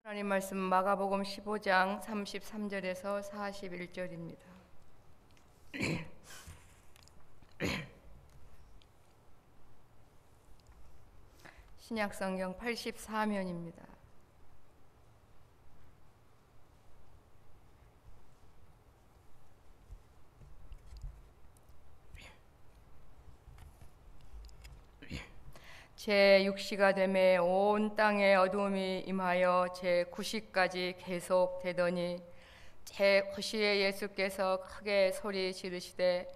하나님 말씀 마가복음 15장 33절에서 41절입니다. 신약성경 84면입니다. 제6시가 되매 온 땅에 어두움이 임하여 제9시까지 계속되더니 제9시에 예수께서 크게 소리 지르시되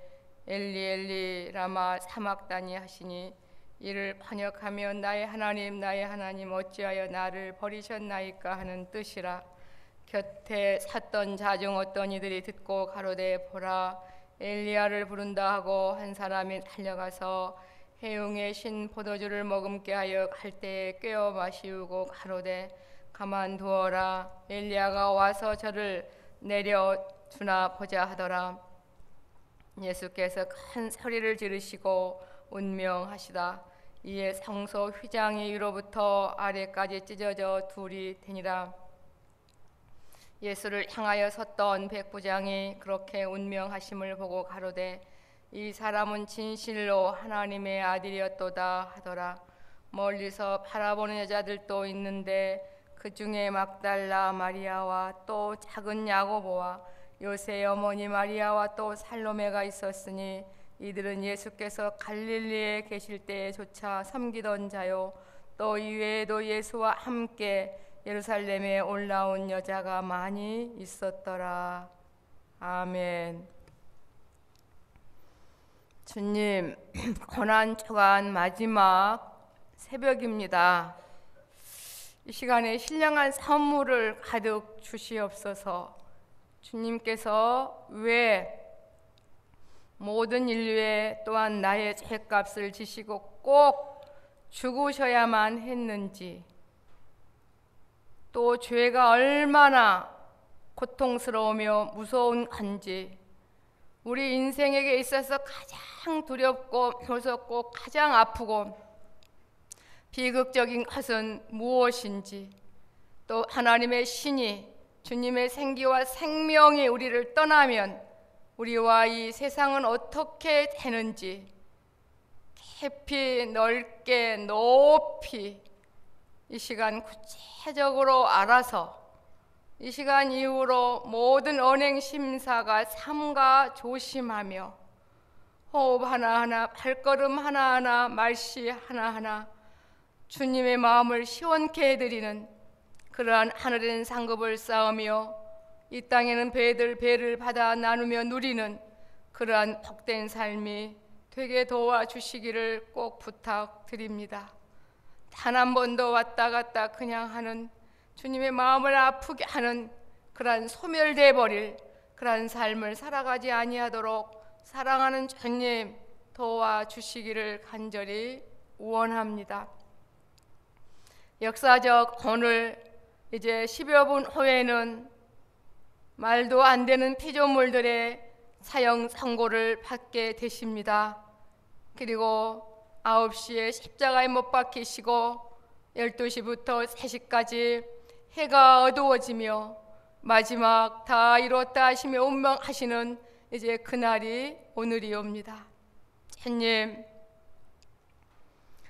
엘리 엘리 라마 사막다니 하시니 이를 번역하며 나의 하나님 어찌하여 나를 버리셨나이까 하는 뜻이라. 곁에 섰던 자중 어떤 이들이 듣고 가로되 보라 엘리야를 부른다 하고 한 사람이 달려가서 해웅의 신 포도주를 머금게 하여 갈대에 꿰어 마시우고 가로되 가만두어라 엘리야가 와서 저를 내려주나 보자 하더라. 예수께서 큰 소리를 지르시고 운명하시다. 이에 성소 휘장이 위로부터 아래까지 찢어져 둘이 되니라. 예수를 향하여 섰던 백부장이 그렇게 운명하심을 보고 가로되 이 사람은 진실로 하나님의 아들이었도다 하더라. 멀리서 바라보는 여자들도 있는데 그 중에 막달라 마리아와 또 작은 야고보와 요새 어머니 마리아와 또 살로메가 있었으니 이들은 예수께서 갈릴리에 계실 때조차 섬기던 자요 또 이외에도 예수와 함께 예루살렘에 올라온 여자가 많이 있었더라. 아멘. 주님, 고난주간 마지막 새벽입니다. 이 시간에 신령한 선물을 가득 주시옵소서. 주님께서 왜 모든 인류에 또한 나의 죄값을 지시고 꼭 죽으셔야만 했는지, 또 죄가 얼마나 고통스러우며 무서운 건지, 우리 인생에게 있어서 가장 두렵고 무섭고 가장 아프고 비극적인 것은 무엇인지, 또 하나님의 신이 주님의 생기와 생명이 우리를 떠나면 우리와 이 세상은 어떻게 되는지 깊이 넓게 높이 이 시간 구체적으로 알아서 이 시간 이후로 모든 언행 심사가 삼가 조심하며 호흡 하나하나 발걸음 하나하나 말씨 하나하나 주님의 마음을 시원케 해드리는 그러한 하늘에는 상급을 쌓으며 이 땅에는 배를 받아 나누며 누리는 그러한 복된 삶이 되게 도와주시기를 꼭 부탁드립니다. 단 한 번도 왔다 갔다 그냥 하는 주님의 마음을 아프게 하는 그러한 소멸돼 버릴 그러한 삶을 살아가지 아니하도록 사랑하는 주님 도와주시기를 간절히 원합니다. 역사적 오늘 이제 10여 분 후에는 말도 안 되는 피조물들의 사형 선고를 받게 되십니다. 그리고 9시에 십자가에 못 박히시고 12시부터 3시까지 해가 어두워지며 마지막 다 이뤘다 하시며 운명하시는 이제 그날이 오늘이옵니다. 주님,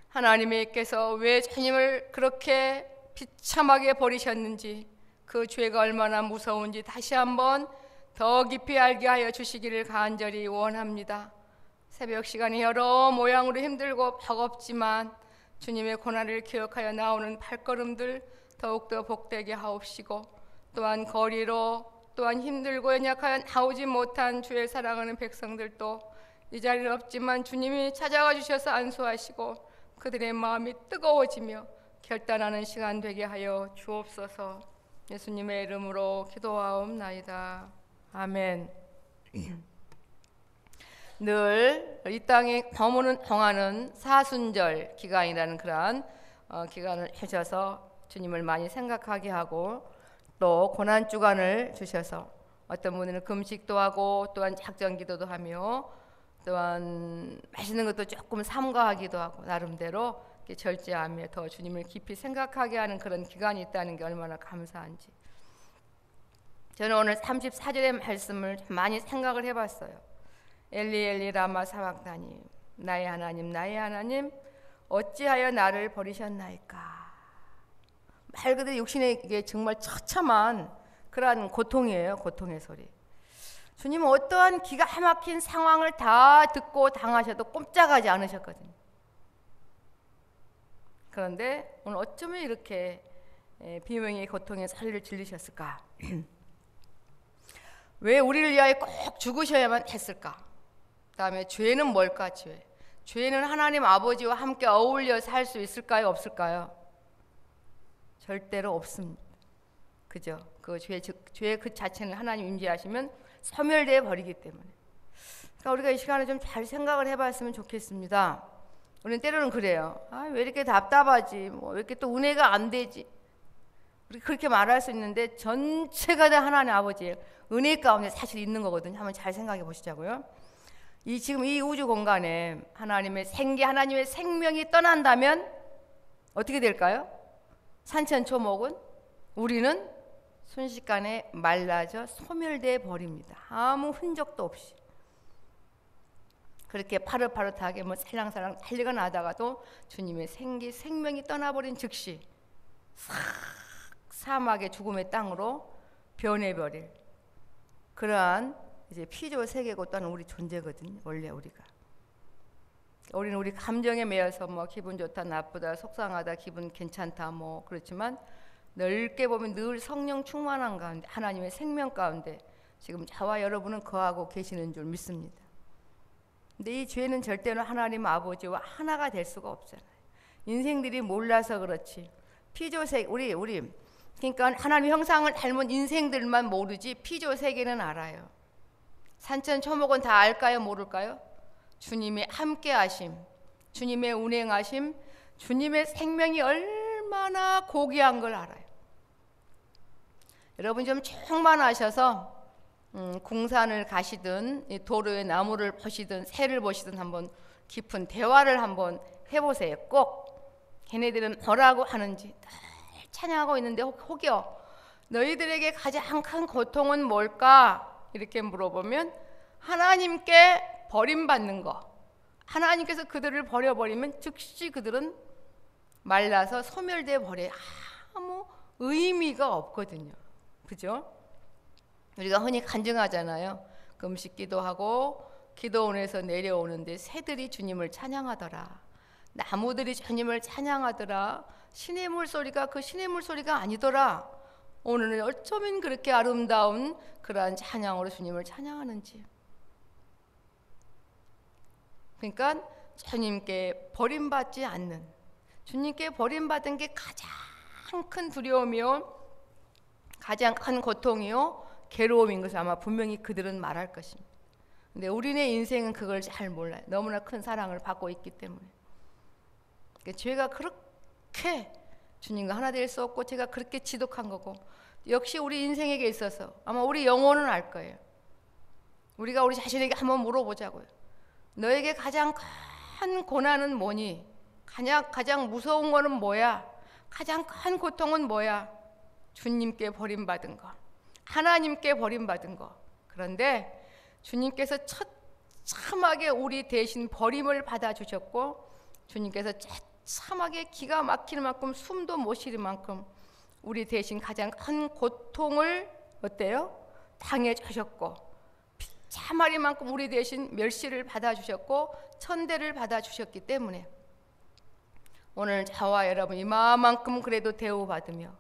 하나님께서 왜 주님을 그렇게 비참하게 버리셨는지, 그 죄가 얼마나 무서운지 다시 한번 더 깊이 알게 하여 주시기를 간절히 원합니다. 새벽 시간이 여러 모양으로 힘들고 버겁지만 주님의 고난을 기억하여 나오는 발걸음들 더욱더 복되게 하옵시고, 또한 거리로 또한 힘들고 연약하여 나오지 못한 주의 사랑하는 백성들도 이 자리는 없지만 주님이 찾아가 주셔서 안수하시고 그들의 마음이 뜨거워지며 결단하는 시간 되게 하여 주옵소서. 예수님의 이름으로 기도하옵나이다. 아멘. 늘 이 땅에 머무는 동안은 사순절 기간이라는 그러한 기간을 주셔서 주님을 많이 생각하게 하고, 또 고난주간을 주셔서 어떤 분들은 금식도 하고 또한 작정기도도 하며 또한 맛있는 것도 조금 삼가하기도 하고 나름대로 이렇게 절제하며 더 주님을 깊이 생각하게 하는 그런 기간이 있다는 게 얼마나 감사한지. 저는 오늘 34절의 말씀을 많이 생각을 해봤어요. 엘리 엘리 라마 사박다니, 나의 하나님 나의 하나님 어찌하여 나를 버리셨나이까. 말 그대로 육신에게 정말 처참한 그러한 고통이에요. 고통의 소리. 주님은 어떠한 기가 막힌 상황을 다 듣고 당하셔도 꼼짝하지 않으셨거든요. 그런데 오늘 어쩌면 이렇게 비명의 고통의 소리를 질리셨을까? 왜 우리를 위하여 꼭 죽으셔야만 했을까? 그 다음에 죄는 뭘까? 죄는 하나님 아버지와 함께 어울려 살 수 있을까요? 없을까요? 절대로 없습니다. 그죠? 그 죄 그 자체는 하나님 임재하시면 소멸되어 버리기 때문에. 그러니까 우리가 이 시간에 좀 잘 생각을 해봤으면 좋겠습니다. 우리는 때로는 그래요. 왜 이렇게 답답하지? 왜 이렇게 또 은혜가 안 되지? 우리 그렇게 말할 수 있는데 전체가 다 하나님 아버지의 은혜 가운데 사실 있는 거거든요. 한번 잘 생각해 보시자고요. 지금 이 우주 공간에 하나님의 생기, 하나님의 생명이 떠난다면 어떻게 될까요? 산천초목은 우리는 순식간에 말라져 소멸돼 버립니다. 아무 흔적도 없이. 그렇게 파릇파릇하게 살랑살랑 달리가 나다가도 주님의 생기, 생명이 떠나버린 즉시 사막의 죽음의 땅으로 변해버릴 그러한 이제 피조 세계고 또한 우리 존재거든요. 원래 우리는 우리 감정에 매여서 기분 좋다, 나쁘다, 속상하다, 기분 괜찮다 그렇지만 넓게 보면 늘 성령 충만한 가운데 하나님의 생명 가운데 지금 저와 여러분은 거하고 계시는 줄 믿습니다. 근데 이 죄는 절대로 하나님 아버지와 하나가 될 수가 없잖아요. 인생들이 몰라서 그렇지. 피조세계 우리 그러니까 하나님 형상을 닮은 인생들만 모르지 피조세계는 알아요. 산천초목은 다 알까요? 모를까요? 주님의 함께하심, 주님의 운행하심, 주님의 생명이 얼마나 고귀한 걸 알아요. 여러분 좀 충만하셔서 공산을 가시든 도로에 나무를 보시든 새를 보시든 한번 깊은 대화를 한번 해보세요. 꼭 걔네들은 뭐라고 하는지 찬양하고 있는데 혹여 너희들에게 가장 큰 고통은 뭘까? 이렇게 물어보면 하나님께 버림받는 거. 하나님께서 그들을 버려버리면 즉시 그들은 말라서 소멸돼 버려요. 아무 의미가 없거든요. 그죠? 우리가 흔히 간증하잖아요. 금식 기도하고 기도원에서 내려오는데 새들이 주님을 찬양하더라. 나무들이 주님을 찬양하더라. 신의 물소리가 그 신의 물소리가 아니더라. 오늘은 어쩌면 그렇게 아름다운 그러한 찬양으로 주님을 찬양하는지. 그러니까 주님께 버림받지 않는, 주님께 버림받은 게 가장 큰 두려움이요, 가장 큰 고통이요, 괴로움인 것을 아마 분명히 그들은 말할 것입니다. 근데 우리네 인생은 그걸 잘 몰라요. 너무나 큰 사랑을 받고 있기 때문에. 그러니까 죄가 그렇게 주님과 하나 될 수 없고 제가 그렇게 지독한 거고, 역시 우리 인생에게 있어서 아마 우리 영혼은 알 거예요. 우리가 우리 자신에게 한번 물어보자고요. 너에게 가장 큰 고난은 뭐니? 가장 무서운 거는 뭐야? 가장 큰 고통은 뭐야? 주님께 버림받은 거, 하나님께 버림받은 거. 그런데 주님께서 처참하게 우리 대신 버림을 받아주셨고, 주님께서 처참하게 기가 막힐 만큼 숨도 못 쉴 만큼 우리 대신 가장 큰 고통을 어때요? 당해주셨고, 비참하리만큼 우리 대신 멸시를 받아주셨고 천대를 받아주셨기 때문에 오늘 저와 여러분 이만큼 그래도 대우받으며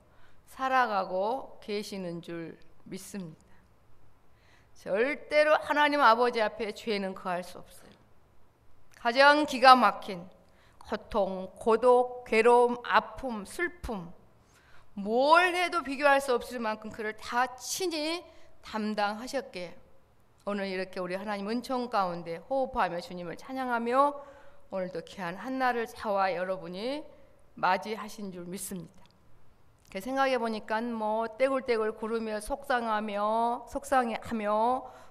살아가고 계시는 줄 믿습니다. 절대로 하나님 아버지 앞에 죄는 거할 수 없어요. 가장 기가 막힌 고통, 고독, 괴로움, 아픔, 슬픔, 뭘 해도 비교할 수 없을 만큼 그를 다 친히 담당하셨기에 오늘 이렇게 우리 하나님 은총 가운데 호흡하며 주님을 찬양하며 오늘도 귀한 한날을 저와 여러분이 맞이하신 줄 믿습니다. 생각해 보니까 떼굴떼굴 구르며 속상하며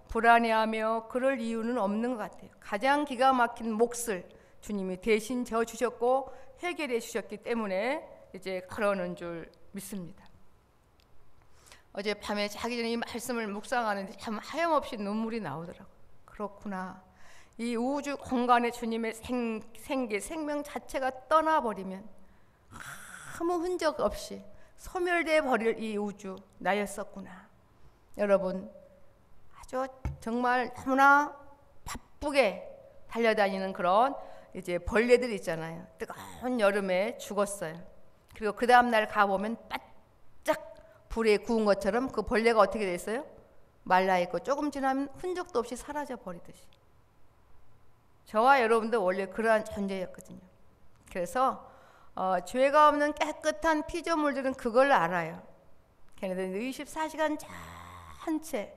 불안해하며 그럴 이유는 없는 것 같아요. 가장 기가 막힌 몫을 주님이 대신 져 주셨고 해결해 주셨기 때문에 이제 그러는 줄 믿습니다. 어젯밤에 자기 전에 이 말씀을 묵상하는데 참 하염없이 눈물이 나오더라고요. 그렇구나. 이 우주 공간에 주님의 생기, 생명 자체가 떠나버리면 아무 흔적 없이 소멸돼 버릴 이 우주 나였었구나. 여러분, 아주 정말 너무나 바쁘게 달려다니는 그런 이제 벌레들 있잖아요. 뜨거운 여름에 죽었어요. 그리고 그 다음 날 가보면 바짝 불에 구운 것처럼 그 벌레가 어떻게 됐어요? 말라있고 조금 지나면 흔적도 없이 사라져 버리듯이. 저와 여러분도 원래 그러한 존재였거든요. 그래서 죄가 없는 깨끗한 피조물들은 그걸 알아요. 걔네들은 24시간 전체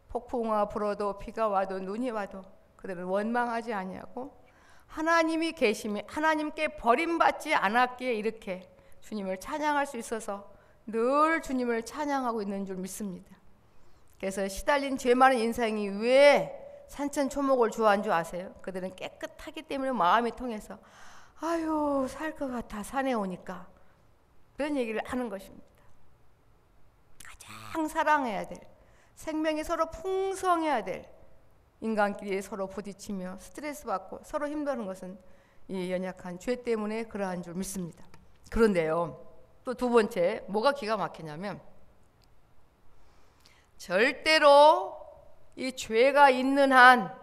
폭풍우가 불어도 비가 와도 눈이 와도 그들은 원망하지 아니하고 하나님이 계심이 하나님께 버림받지 않았기에 이렇게 주님을 찬양할 수 있어서 늘 주님을 찬양하고 있는 줄 믿습니다. 그래서 시달린 죄 많은 인생이 왜 산천초목을 좋아한 줄 아세요? 그들은 깨끗하기 때문에 마음이 통해서 아유 살 것 같아 산에 오니까 그런 얘기를 하는 것입니다. 가장 사랑해야 될 생명이 서로 풍성해야 될 인간끼리 서로 부딪히며 스트레스 받고 서로 힘드는 것은 이 연약한 죄 때문에 그러한 줄 믿습니다. 그런데요 또 두 번째 뭐가 기가 막히냐면 절대로 이 죄가 있는 한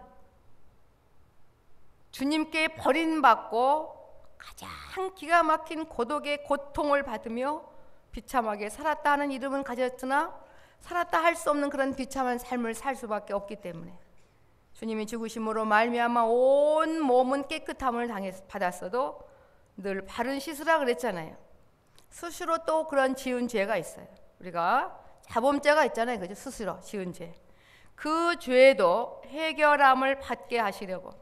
주님께 버림받고 가장 기가 막힌 고독의 고통을 받으며 비참하게 살았다는 이름은 가졌으나 살았다 할 수 없는 그런 비참한 삶을 살 수밖에 없기 때문에 주님이 죽으심으로 말미암아 온 몸은 깨끗함을 받았어도 늘 발은 씻으라 그랬잖아요. 스스로 또 그런 지은 죄가 있어요. 우리가 자범죄가 있잖아요. 그죠? 스스로 지은 죄. 그 죄도 해결함을 받게 하시려고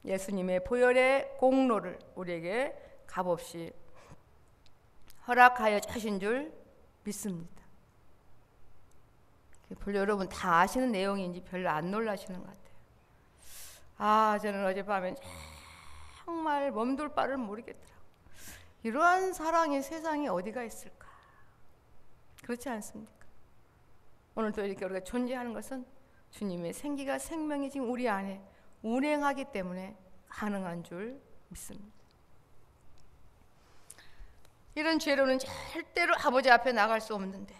예수님의 보혈의 공로를 우리에게 값없이 허락하여 주신 줄 믿습니다. 별로 여러분 다 아시는 내용인지 별로 안 놀라시는 것 같아요. 저는 어젯밤에 정말 멈돌 바를 모르겠더라고요. 이러한 사랑의 세상에 어디가 있을까? 그렇지 않습니까? 오늘도 이렇게 우리가 존재하는 것은 주님의 생기가 생명이 지금 우리 안에 운행하기 때문에 가능한 줄 믿습니다. 이런 죄로는 절대로 아버지 앞에 나갈 수 없는데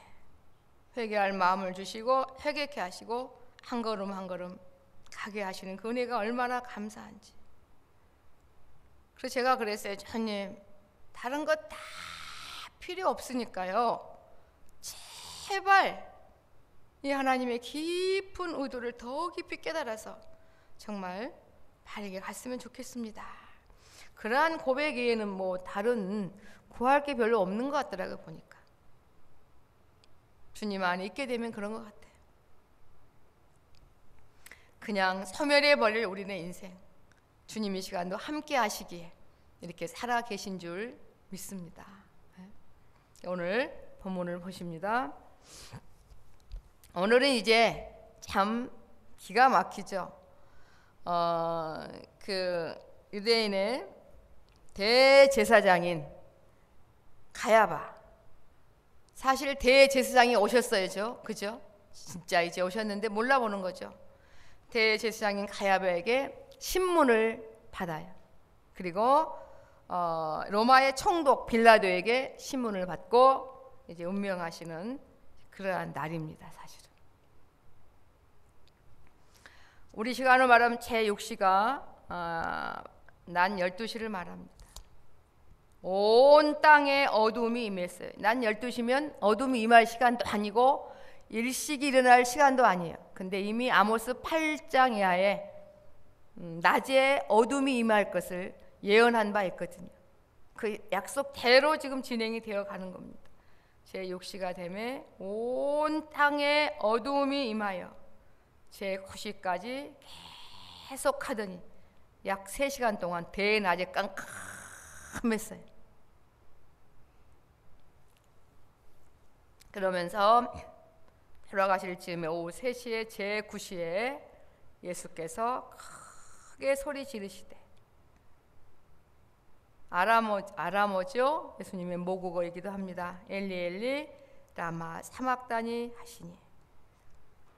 회개할 마음을 주시고 회개케 하시고 한 걸음 한 걸음 가게 하시는 그 은혜가 얼마나 감사한지. 그래서 제가 그랬어요. 주님 다른 것 다 필요 없으니까요 제발 이 하나님의 깊은 의도를 더 깊이 깨달아서 정말 바르게 갔으면 좋겠습니다. 그러한 고백 외에는 뭐 다른 구할 게 별로 없는 것 같더라고요. 보니까 주님 안에 있게 되면 그런 것 같아요. 그냥 소멸해 버릴 우리네 인생 주님 이 시간도 함께 하시기에 이렇게 살아 계신 줄 믿습니다. 오늘 본문을 보십니다. 오늘은 이제 참 기가 막히죠. 그 유대인의 대제사장인 가야바, 사실 대제사장이 오셨어야죠. 그죠? 진짜 이제 오셨는데 몰라보는 거죠. 대제사장인 가야바에게 신문을 받아요. 그리고 로마의 총독 빌라도에게 신문을 받고 이제 운명하시는 그러한 날입니다. 사실은 우리 시간으로 말하면 제6시가 난 12시를 말합니다. 온 땅에 어둠이 임했어요. 난 12시면 어둠이 임할 시간도 아니고 일식이 일어날 시간도 아니에요. 근데 이미 아모스 8장 이하에 낮에 어둠이 임할 것을 예언한 바 있거든요. 그 약속대로 지금 진행이 되어 가는 겁니다. 제6시가 되매 온 땅에 어둠이 임하여 제9시까지 계속 하더니 약 3시간 동안 대낮에 깜깜했어요. 그러면서 돌아가실 즈음에 오후 3시에 제9시에 예수께서 크게 소리 지르시되 아람어죠. 예수님의 모국어이기도 합니다. 엘리 엘리 라마 사막다니 하시니.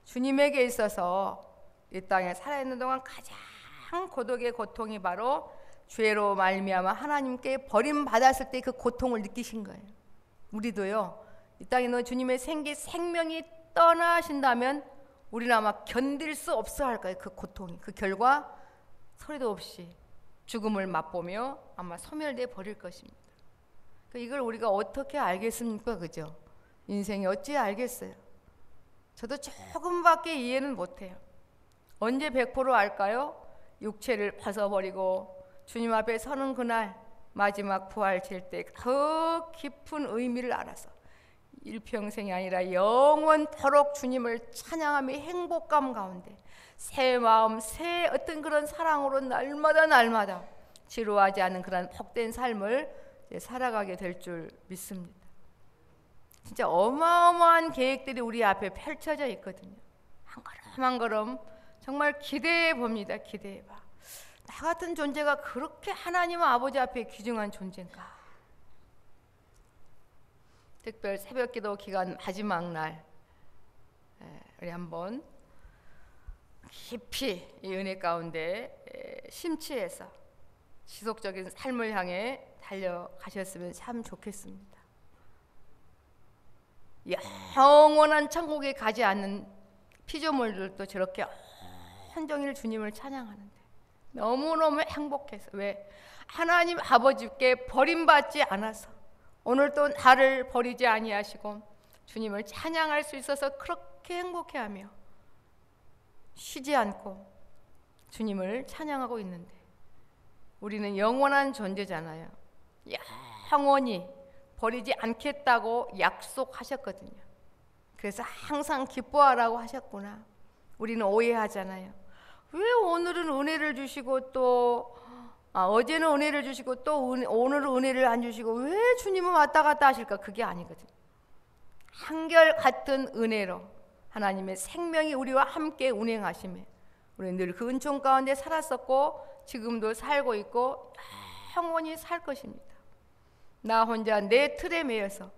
주님에게 있어서 이 땅에 살아있는 동안 가장 고독의 고통이 바로 죄로 말미암아 하나님께 버림받았을 때 그 고통을 느끼신 거예요. 우리도요, 이 땅에 주님의 생명이 떠나신다면 우리는 아마 견딜 수 없어 할 거예요. 그 고통이, 그 결과 소리도 없이 죽음을 맛보며 아마 소멸되어 버릴 것입니다. 이걸 우리가 어떻게 알겠습니까? 그죠? 인생이 어찌 알겠어요? 저도 조금밖에 이해는 못해요. 언제 100% 알까요? 육체를 벗어버리고 주님 앞에 서는 그날, 마지막 부활칠 때 그 깊은 의미를 알아서 일평생이 아니라 영원토록 주님을 찬양하며 행복감 가운데 새 마음, 새 어떤 그런 사랑으로 날마다 지루하지 않은 그런 복된 삶을 살아가게 될 줄 믿습니다. 진짜 어마어마한 계획들이 우리 앞에 펼쳐져 있거든요. 한 걸음 한 걸음 정말 기대해 봅니다. 기대해 봐. 나 같은 존재가 그렇게 하나님 아버지 앞에 귀중한 존재인가? 특별 새벽기도 기간 마지막 날 우리 한번 깊이 이 은혜 가운데 심취해서 지속적인 삶을 향해 달려가셨으면 참 좋겠습니다. 영원한 천국에 가지 않는 피조물들도 저렇게 온종일 주님을 찬양하는데 너무너무 행복해서, 왜? 하나님 아버지께 버림받지 않아서 오늘도 나를 버리지 아니하시고 주님을 찬양할 수 있어서 그렇게 행복해하며 쉬지 않고 주님을 찬양하고 있는데, 우리는 영원한 존재잖아요. 영원히 버리지 않겠다고 약속하셨거든요. 그래서 항상 기뻐하라고 하셨구나. 우리는 오해하잖아요. 왜 오늘은 은혜를 주시고 또 어제는 은혜를 주시고 또 오늘은 은혜를 안 주시고 왜 주님은 왔다 갔다 하실까? 그게 아니거든요. 한결같은 은혜로 하나님의 생명이 우리와 함께 운행하심에 우리는 늘 그 은총 가운데 살았었고 지금도 살고 있고 영원히 살 것입니다. 나 혼자 내 틀에 매여서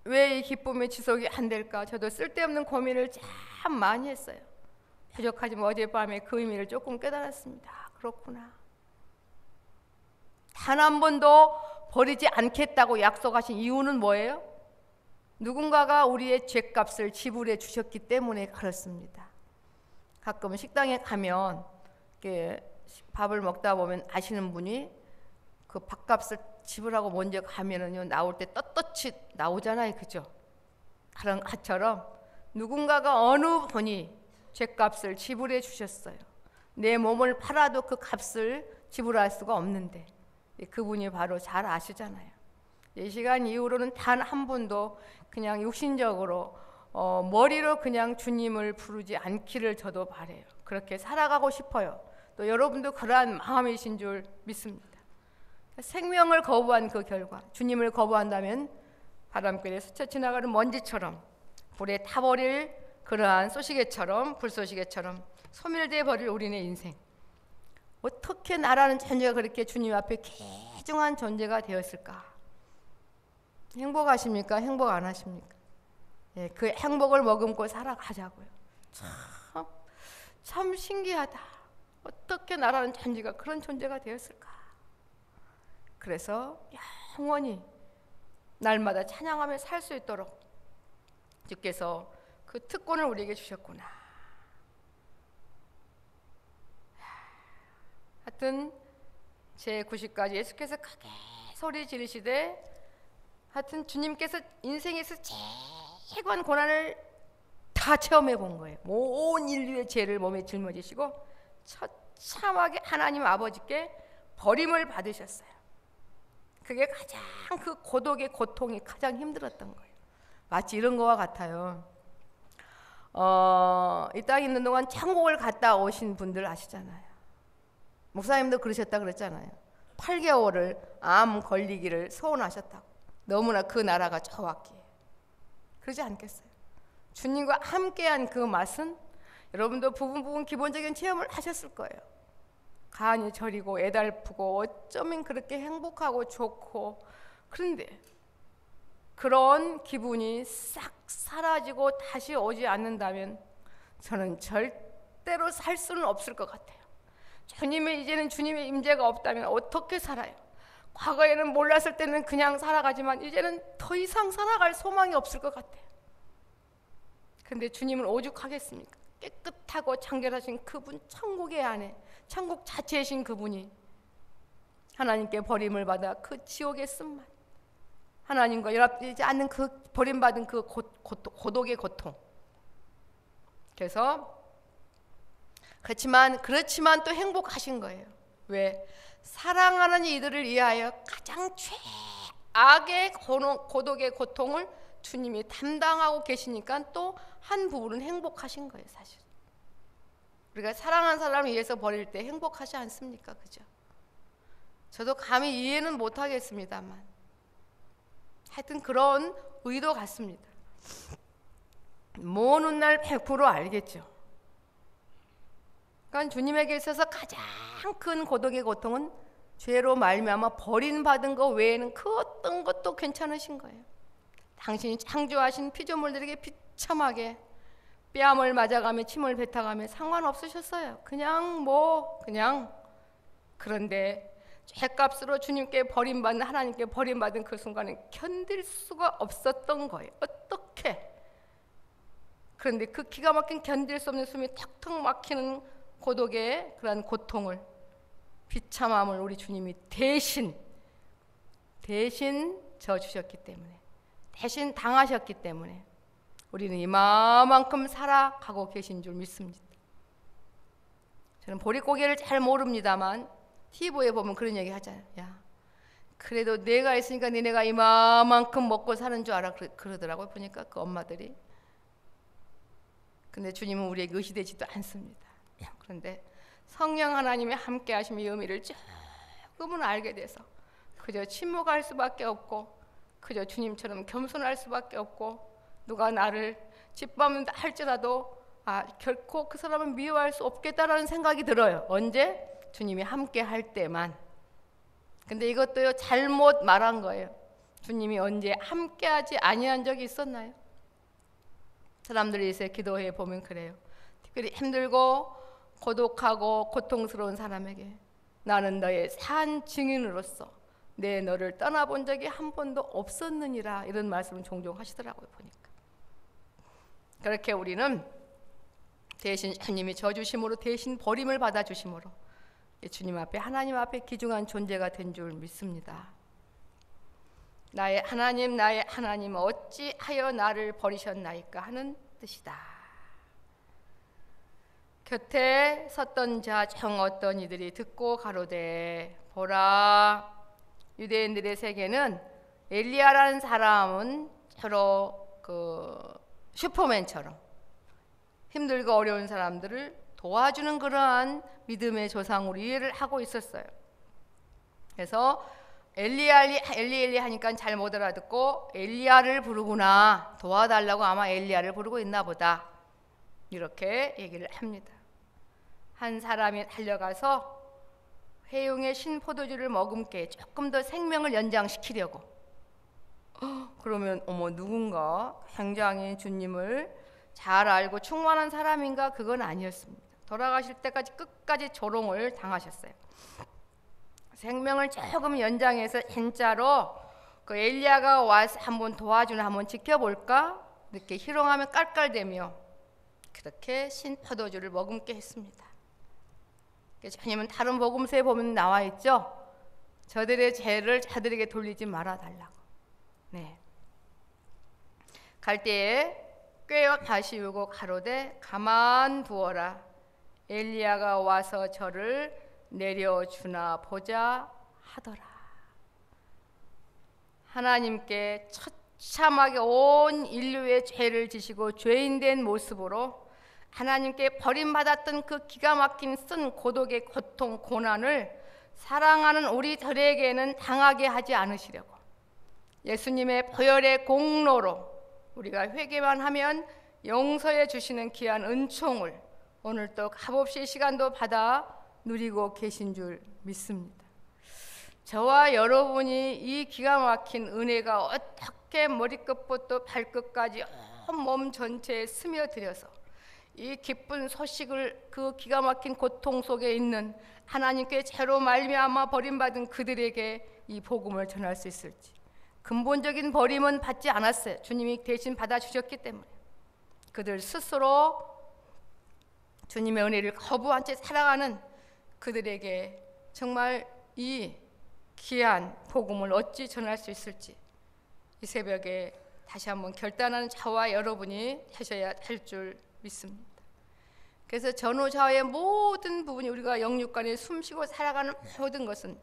왜 이 기쁨의 지속이 안 될까? 저도 쓸데없는 고민을 참 많이 했어요. 부족하지만 어젯밤에 그 의미를 조금 깨달았습니다. 그렇구나. 단 한 번도 버리지 않겠다고 약속하신 이유는 뭐예요? 누군가가 우리의 죗값을 지불해 주셨기 때문에 그렇습니다. 가끔 식당에 가면 밥을 먹다 보면 아시는 분이 그 밥값을 지불하고 먼저 가면은요, 나올 때 떳떳이 나오잖아요. 그죠? 그런 것처럼 누군가가 어느 분이 죗값을 지불해 주셨어요. 내 몸을 팔아도 그 값을 지불할 수가 없는데 그분이 바로 잘 아시잖아요. 이 시간 이후로는 단 한 번도 그냥 육신적으로 머리로 그냥 주님을 부르지 않기를 저도 바라요. 그렇게 살아가고 싶어요. 또 여러분도 그러한 마음이신 줄 믿습니다. 생명을 거부한 그 결과, 주님을 거부한다면 바람결에 스쳐 지나가는 먼지처럼 불에 타버릴 그러한 소시계처럼, 불소시계처럼 소멸되어 버릴 우리의 인생. 어떻게 나라는 존재가 그렇게 주님 앞에 귀중한 존재가 되었을까? 행복하십니까? 행복 안 하십니까? 그 행복을 머금고 살아가자고요. 참 신기하다. 어떻게 나라는 존재가 그런 존재가 되었을까? 그래서 영원히 날마다 찬양하며 살 수 있도록 주께서 그 특권을 우리에게 주셨구나. 하여튼 제90까지 예수께서 크게 소리 지르시되, 하여튼 주님께서 인생에서 최고한 고난을 다 체험해 본 거예요. 온 인류의 죄를 몸에 짊어지시고 처참하게 하나님 아버지께 버림을 받으셨어요. 그게 가장 그 고독의 고통이 가장 힘들었던 거예요. 마치 이런 거와 같아요. 이 땅에 있는 동안 천국을 갔다 오신 분들 아시잖아요. 목사님도 그러셨다 그랬잖아요. 8개월을 암 걸리기를 소원하셨다고. 너무나 그 나라가 좋았기에. 그러지 않겠어요? 주님과 함께한 그 맛은 여러분도 부분 기본적인 체험을 하셨을 거예요. 간이 저리고 애달프고 어쩌면 그렇게 행복하고 좋고, 그런데 그런 기분이 싹 사라지고 다시 오지 않는다면 저는 절대로 살 수는 없을 것 같아요. 이제는 주님의 임재가 없다면 어떻게 살아요? 과거에는 몰랐을 때는 그냥 살아가지만 이제는 더 이상 살아갈 소망이 없을 것 같아요. 그런데 주님은 오죽하겠습니까? 깨끗하고 청결하신 그분, 천국의 안에, 천국 자체이신 그분이 하나님께 버림을 받아 그 지옥의 쓴맛, 하나님과 연합되지 않는 그 버림받은 그 고독의 고통. 그래서 그렇지만 또 행복하신 거예요. 왜? 사랑하는 이들을 위하여 가장 최악의 고독의 고통을 주님이 담당하고 계시니까 또 한 부분은 행복하신 거예요. 사실 우리가 사랑하는 사람을 위해서 버릴 때 행복하지 않습니까? 그죠? 저도 감히 이해는 못하겠습니다만 하여튼 그런 의도 같습니다. 먼 훗날 100% 알겠죠. 그러니까 주님에게 있어서 가장 큰 고독의 고통은 죄로 말미암아 버림받은 것 외에는 그 어떤 것도 괜찮으신 거예요. 당신이 창조하신 피조물들에게 비참하게 뺨을 맞아가며 침을 뱉어가며 상관없으셨어요. 그냥. 그런데 죄값으로 주님께 버림받는, 하나님께 버림받은 그 순간은 견딜 수가 없었던 거예요. 어떻게? 그런데 그 기가 막힌 견딜 수 없는 숨이 턱턱 막히는 고독의 그런 고통을, 비참함을 우리 주님이 대신 져주셨기 때문에, 대신 당하셨기 때문에 우리는 이만큼 살아가고 계신 줄 믿습니다. 저는 보릿고개를 잘 모릅니다만 TV에 보면 그런 얘기 하잖아요. 야, 그래도 내가 있으니까 니네가 이만큼 먹고 사는 줄 알아, 그러더라고요. 보니까 그 엄마들이. 근데 주님은 우리에게 의시되지도 않습니다. 그런데 성령 하나님의 함께 하심의 의미를 조금은 알게 돼서 그저 침묵할 수밖에 없고, 그저 주님처럼 겸손할 수밖에 없고, 누가 나를 짓밟는다 할지라도 결코 그 사람은 미워할 수 없겠다라는 생각이 들어요. 언제? 주님이 함께 할 때만. 근데 이것도요, 잘못 말한 거예요. 주님이 언제 함께하지 아니한 적이 있었나요? 사람들이 이제 기도해 보면 그래요. 특별히 힘들고 고독하고 고통스러운 사람에게 나는 너의 산 증인으로서 내 너를 떠나본 적이 한 번도 없었느니라, 이런 말씀을 종종 하시더라고요. 보니까 그렇게 우리는 대신 주님이 져주심으로, 대신 버림을 받아주심으로 주님 앞에, 하나님 앞에 귀중한 존재가 된 줄 믿습니다. 나의 하나님 어찌하여 나를 버리셨나이까 하는 뜻이다. 곁에 섰던 자 중 어떤 이들이 듣고 가로되, 보라, 유대인들의 세계는 엘리야라는 사람은 서로 슈퍼맨처럼 힘들고 어려운 사람들을 도와주는 그러한 믿음의 조상으로 이해를 하고 있었어요. 그래서 엘리 하니까 잘 못 알아듣고 엘리야를 부르구나, 도와달라고 아마 엘리야를 부르고 있나 보다, 이렇게 얘기를 합니다. 한 사람이 달려가서 회용의 신포도주를 머금게 조금 더 생명을 연장시키려고, 그러면 누군가 굉장히 주님을 잘 알고 충만한 사람인가? 그건 아니었습니다. 돌아가실 때까지 끝까지 조롱을 당하셨어요. 생명을 조금 연장해서 진짜로 그 엘리야가 와서 한번 도와주나, 한번 지켜볼까? 이렇게 희롱하며 깔깔대며 그렇게 신포도주를 머금게 했습니다. 주님은 다른 복음서에 보면 나와 있죠. 저들의 죄를 자들에게 돌리지 말아달라고. 네. 갈 때에 꿰어 다시우고 가로되 가만두어라, 엘리야가 와서 저를 내려주나 보자 하더라. 하나님께 처참하게 온 인류의 죄를 지시고 죄인된 모습으로 하나님께 버림받았던 그 기가 막힌 쓴 고독의 고통, 고난을 사랑하는 우리들에게는 당하게 하지 않으시려고, 예수님의 보혈의 공로로 우리가 회개만 하면 용서해 주시는 귀한 은총을 오늘 또 값없이 시간도 받아 누리고 계신 줄 믿습니다. 저와 여러분이 이 기가 막힌 은혜가 어떻게 머리끝부터 발끝까지 온몸 전체에 스며들어서 이 기쁜 소식을 그 기가 막힌 고통 속에 있는 하나님께 죄로 말미암아 버림받은 그들에게 이 복음을 전할 수 있을지. 근본적인 버림은 받지 않았어요. 주님이 대신 받아주셨기 때문에. 그들 스스로 주님의 은혜를 거부한 채 살아가는 그들에게 정말 이 귀한 복음을 어찌 전할 수 있을지 이 새벽에 다시 한번 결단하는 저와 여러분이 하셔야 할 줄 믿습니다. 그래서 전후좌우의 모든 부분이 우리가 영육간에 숨쉬고 살아가는 모든 것은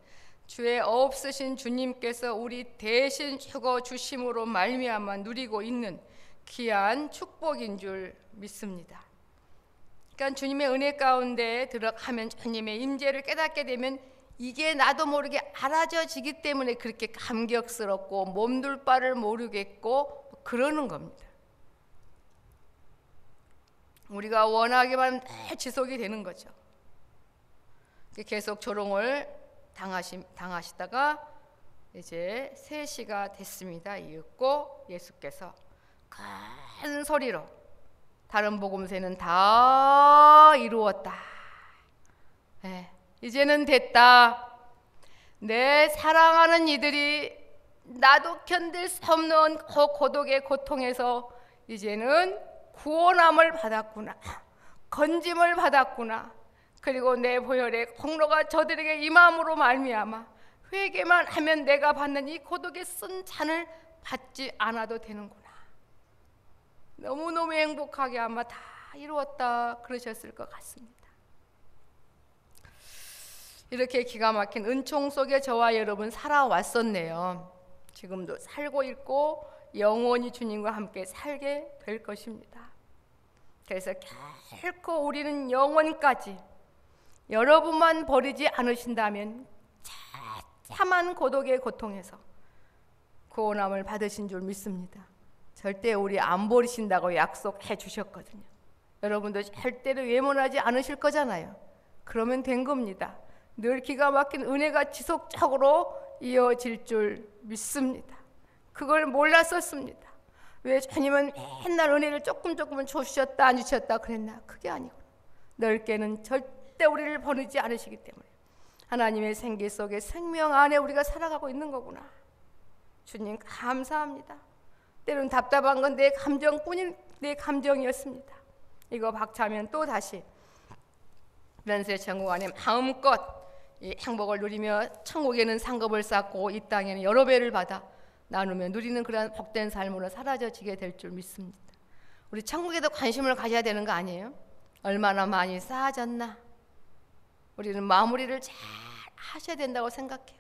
주의 없으신 주님께서 우리 대신 죽어 주심으로 말미암아 누리고 있는 귀한 축복인 줄 믿습니다. 그러니까 주님의 은혜 가운데 들어가면 주님의 임재를 깨닫게 되면 이게 나도 모르게 알아져지기 때문에 그렇게 감격스럽고 몸둘 바를 모르겠고 그러는 겁니다. 우리가 원하기만 늘 지속이 되는 거죠. 계속 조롱을 당하시다가 이제 3시가 됐습니다. 이윽고 예수께서 큰 소리로 다른 복음서에는 다 이루었다. 네, 이제는 됐다. 내 사랑하는 이들이 나도 견딜 수 없는 그 고독의 고통에서 이제는 구원함을 받았구나. 건짐을 받았구나. 그리고 내 보혈의 공로가 저들에게 임함으로 말미암아 회개만 하면 내가 받는 이 고독의 쓴 잔을 받지 않아도 되는구나. 너무너무 행복하게 아마 다 이루었다 그러셨을 것 같습니다. 이렇게 기가 막힌 은총 속에 저와 여러분 살아왔었네요. 지금도 살고 있고 영원히 주님과 함께 살게 될 것입니다. 그래서 결코 우리는 영원까지 여러분만 버리지 않으신다면 참한 고독의 고통에서 구원함을 받으신 줄 믿습니다. 절대 우리 안 버리신다고 약속해 주셨거든요. 여러분도 절대로 외면하지 않으실 거잖아요. 그러면 된 겁니다. 늘 기가 막힌 은혜가 지속적으로 이어질 줄 믿습니다. 그걸 몰랐었습니다. 왜 주님은 맨날 은혜를 조금은 주셨다 안 주셨다 그랬나? 그게 아니고 넓게는 절대 우리를 버리지 않으시기 때문에 하나님의 생기 속에 생명 안에 우리가 살아가고 있는 거구나. 주님 감사합니다. 때로는 답답한 건 내 감정뿐인 내 감정이었습니다. 이거 박차면 또 다시 면세 천국 안에 마음껏 이 행복을 누리며 천국에는 상급을 쌓고 이 땅에는 여러 배를 받아 나누며 누리는 그런 복된 삶으로 사라져지게 될 줄 믿습니다. 우리 천국에도 관심을 가져야 되는 거 아니에요? 얼마나 많이 쌓아졌나? 우리는 마무리를 잘 하셔야 된다고 생각해요.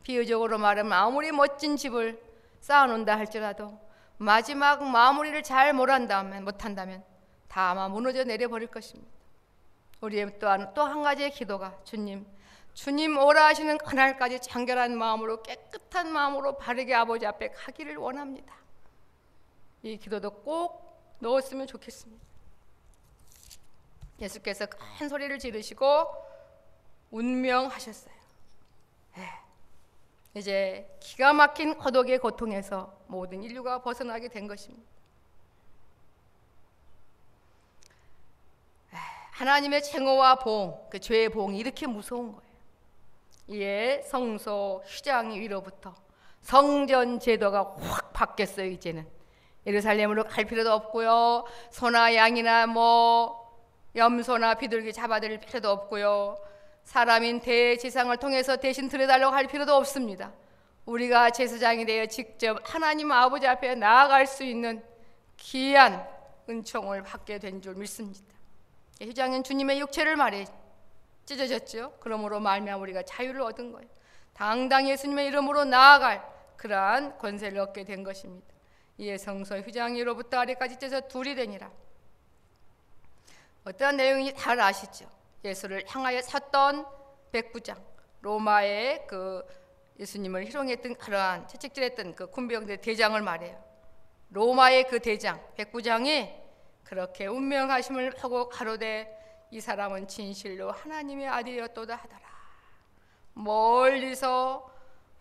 비유적으로 말하면 아무리 멋진 집을 쌓아놓는다 할지라도 마지막 마무리를 잘 못한다면 다 아마 무너져 내려버릴 것입니다. 우리의 또 한 가지의 기도가 주님 오라 하시는 그날까지 정결한 마음으로 깨끗한 마음으로 바르게 아버지 앞에 가기를 원합니다. 이 기도도 꼭 넣었으면 좋겠습니다. 예수께서 큰 소리를 지르시고 운명하셨어요. 이제 기가 막힌 고독의 고통에서 모든 인류가 벗어나게 된 것입니다. 하나님의 증오와 봉, 그 죄의 봉이 이렇게 무서운 거예요. 이에 성소 휘장 위로부터 성전 제도가 확 바뀌었어요. 이제는 예루살렘으로 갈 필요도 없고요. 소나 양이나 염소나 비둘기 잡아들일 필요도 없고요. 사람인 대제사장을 통해서 대신 드려달라고 할 필요도 없습니다. 우리가 제사장이 되어 직접 하나님 아버지 앞에 나아갈 수 있는 귀한 은총을 받게 된 줄 믿습니다. 휘장은 주님의 육체를 말해 찢어졌죠. 그러므로 말미암아 우리가 자유를 얻은 거예요. 당당히 예수님의 이름으로 나아갈 그러한 권세를 얻게 된 것입니다. 이에 성소 휘장 위로부터 아래까지 찢어서 둘이 되니라. 어떠한 내용인지 잘 아시죠? 예수를 향하여 섰던 백부장, 로마의 그 예수님을 희롱했던 그러한 채찍질했던 그 군병대 대장을 말해요. 로마의 그 대장 백부장이 그렇게 운명하심을 하고 가로되 이 사람은 진실로 하나님의 아들이었도다 하더라. 멀리서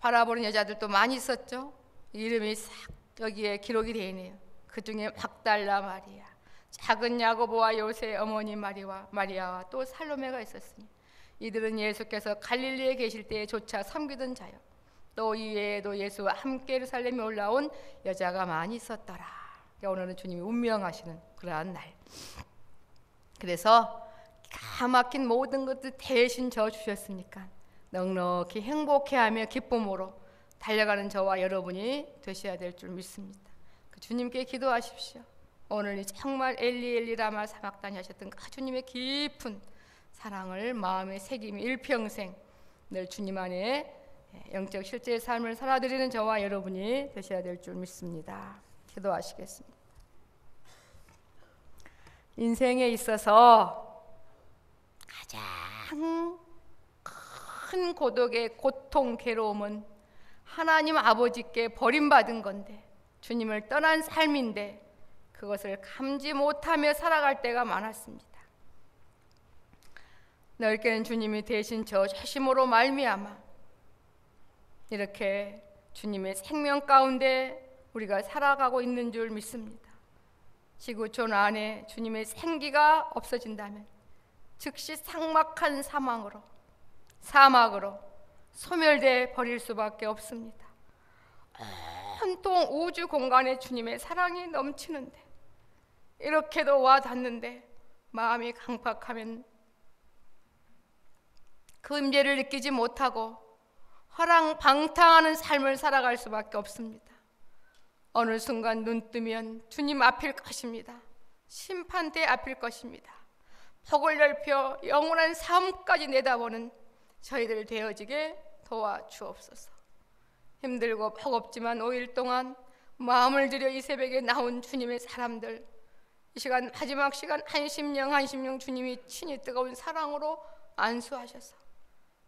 바라보는 여자들도 많이 있었죠. 이름이 싹 여기에 기록이 되어 있네요. 그 중에 막달라 마리아, 작은 야고보와 요새 어머니 마리아와 또 살로메가 있었으니 이들은 예수께서 갈릴리에 계실 때에 조차 섬기던 자요. 또 이외에도 예수와 함께 예루살렘에 올라온 여자가 많이 있었더라. 오늘은 주님이 운명하시는 그러한 날. 그래서 기가 막힌 모든 것들 대신 져 주셨으니까 넉넉히 행복해하며 기쁨으로 달려가는 저와 여러분이 되셔야 될 줄 믿습니다. 그 주님께 기도하십시오. 오늘이 정말 엘리 라마 사박단이 하셨던 그 주님의 깊은 사랑을 마음에 새기며 일평생 늘 주님 안에 영적 실제의 삶을 살아드리는 저와 여러분이 되셔야 될 줄 믿습니다. 기도하시겠습니다. 인생에 있어서 가장 큰 고독의 고통, 괴로움은 하나님 아버지께 버림받은 건데, 주님을 떠난 삶인데 그것을 감지 못하며 살아갈 때가 많았습니다. 넓게는 주님이 대신 저 자심으로 말미암아 이렇게 주님의 생명 가운데 우리가 살아가고 있는 줄 믿습니다. 지구촌 안에 주님의 생기가 없어진다면 즉시 삭막한 사막으로 소멸돼 버릴 수밖에 없습니다. 온통 우주 공간에 주님의 사랑이 넘치는데, 이렇게도 와 닿는데 마음이 강팍하면 그 임재를 느끼지 못하고 허랑방탕하는 삶을 살아갈 수밖에 없습니다. 어느 순간 눈 뜨면 주님 앞일 것입니다. 심판대 앞일 것입니다. 폭을 넓혀 영원한 삶까지 내다보는 저희들 되어지게 도와주옵소서. 힘들고 버겁지만 5일 동안 마음을 들여 이 새벽에 나온 주님의 사람들, 이 시간 마지막 시간 한심령 주님이 친히 뜨거운 사랑으로 안수하셔서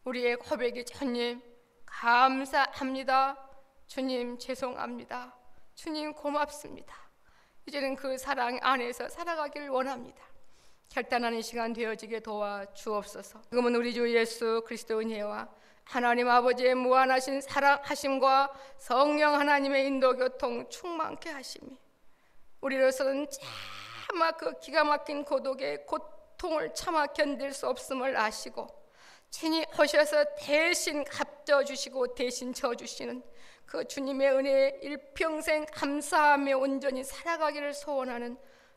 우리의 고백이 주님 감사합니다, 주님 죄송합니다, 주님 고맙습니다, 이제는 그 사랑 안에서 살아가길 원합니다. 결단하는 시간 되어지게 도와주옵소서. 지금은 우리 주 예수 그리스도 은혜와 하나님 아버지의 무한하신 사랑하심과 성령 하나님의 인도 교통 충만케 하심이 우리로서는 차마 그 기가 막힌 고독의 고통을 차마 견딜 수 없음을 아시고 친히 오셔서 대신 갚져주시고 대신 져주시는 그 주님의 은혜에 일평생 감사하며 온전히 살아가기를 소원하는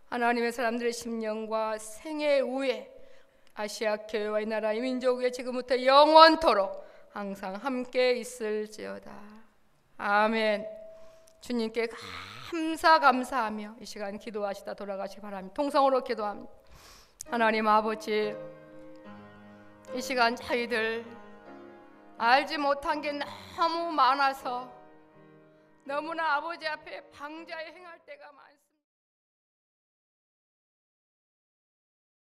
하나님의 사람들의 심령과 생애 후에 아시아 교회와 이 나라의 민족에 지금부터 영원토록 항상 함께 있을지어다. 아멘. 주님께 감사하며 이 시간 기도하시다 돌아가시기 바랍니다. 통성으로 기도합니다. 하나님 아버지, 이 시간 저희들 알지 못한 게 너무 많아서 너무나 아버지 앞에 방자에 행할 때가 많습니다.